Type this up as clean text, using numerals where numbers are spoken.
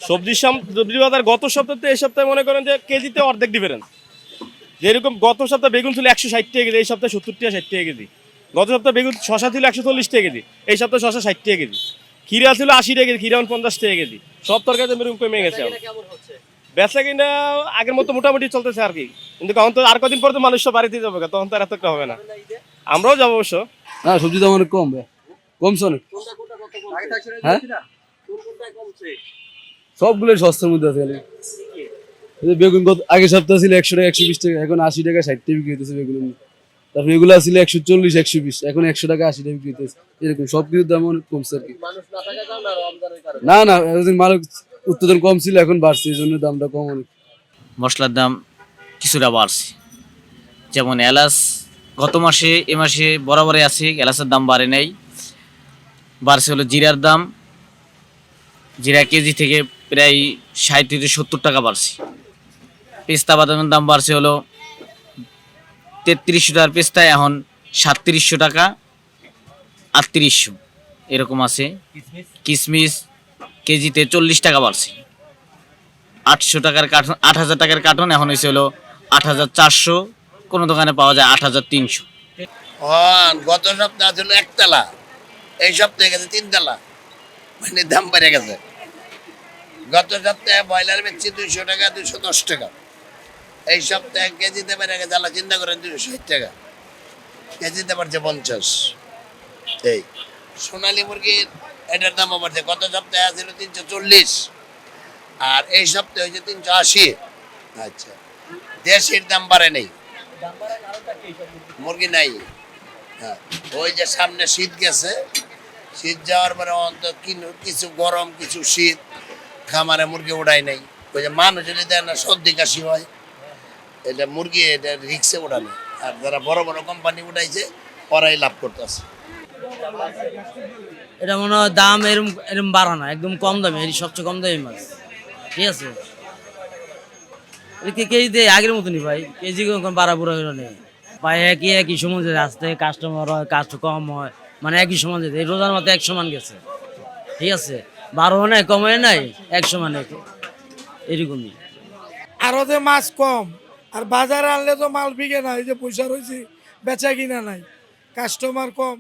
সবজি বাজার গত সপ্তাহে এই সপ্তাহে মনে করেন যে কেজিতে অর্ধেক ডিফারেন্স। যেরকম গত সপ্তাহে বেগুন ছিল 160 টাকা কেজি, এই সপ্তাহে 70 টাকা 60 টাকা কেজি। গত সপ্তাহে বেগুন শশা ছিল 140 টাকা কেজি, এই সপ্তাহে শশা 60 টাকা কেজি। ক্ষীরা ছিল 80 টাকা কেজি, ক্ষীরা 50 টাকা কেজি। সব তরকারিতে এরকম কমে গেছে। বেচা কিনা আগের মতো মোটামুটি চলতেছে আর কি, কিন্তু এখন তো আর কদিন পর তো মানুষ সব বাড়িতে যাবে, তখন তো আর এত একটা হবে না। আমরাও যাবো অবশ্য। না সবজি দাম অনেক কম ভাই, কমছে অনেক। হ্যাঁ সবগুলো সস্তার মধ্যে আছে। এই যে বেগুন আগের সপ্তাহে ছিল 100 টাকা 120 টাকা, এখন 80 টাকা 60 টাকা বিক্রি হইতেছে বেগুন। তারপরে এগুলো ছিল 140 120, এখন 100 টাকা 80 টাকা বিক্রি হইতেছে। এরকম সব কিছুর দাম অনেক কমছে আর কি। না না, এতদিন মাল উৎপাদন কম ছিল, এখন বাড়ছে, এই জন্য দামটা কম অনেক। মশলার দাম কিছুটা বাড়ছে। যেমন এলাচ গত মাসে এ মাসে বরাবরই আছে, এলাচের দাম বাড়ে নাই। বাড়ছে হলো জিরার দাম, জিরা কেজি থেকে প্রায় 60 থেকে 70 টাকা বাড়ছে। পেস্তা বাদামের দাম বাড়ছে হলো 3300 টাকার পেস্তা এখন 3700 টাকা 3800 এরকম আছে। কিশমিশ কেজিতে 40 টাকা বাড়ছে। 800 টাকার কার্টন, 8000 টাকার কার্টন এখন হয়েছে হলো 8400, কোনো দোকানে পাওয়া যায় 8300। গত সপ্তাহে ছিল একতলা, এই সপ্তাহে গেছে 3 তলা, মানে দাম বেড়ে গেছে। গত সপ্তাহে ব্রয়লার বেচছি 200 টাকা 210 টাকা, এই সপ্তাহে কেজিতে বেড়ে গেছে, আল্লাহ চিন্তা করেন 260 টাকা কেজিতে বাড়ছে 50। এই সোনালী মুরগির এটার দামও বাড়ছে, গত সপ্তাহে ছিল 340 আর এই সপ্তাহে হয়েছে 380। আচ্ছা, দেশির দাম বাড়ে নেই, মুরগি নাই। হ্যাঁ, ওই যে সামনে শীত গেছে, শীত যাওয়ার পরে অন্তত কিছু গরম কিছু শীত খামারে মুরগি উড়াই নাই। ওই যে মানুষ যদি দেয় না সর্দি কাশি হয়, এটা মুরগি এটা রিক্সে উড়ানো, আর যারা বড় বড় কোম্পানি উঠাইছে ওরাই লাভ করতেছে। এটা মনে হয় দাম এরম এরম বাড়া না, একদম কম দামে, এর সবচেয়ে কম দামি মাছ। ঠিক আছে, কেজি দেয় আগের মতনই ভাই, কেজি বাড়া বুড়া হইল নেই ভাই। একই সমান যেতে, আজ থেকে কাস্টমার হয়, কাস্ট কম হয়, মানে একই সমান যেতে। এই রোজার মতো 1 সমান গেছে। ঠিক আছে, 12 নাই কমে নাই, 1 সমান এরকমই। আরো যে মাছ কম, আর বাজারে আনলে তো মাল বিকে না, এই যে পয়সা রয়েছে বেচা কিনা নাই, কাস্টমার কম।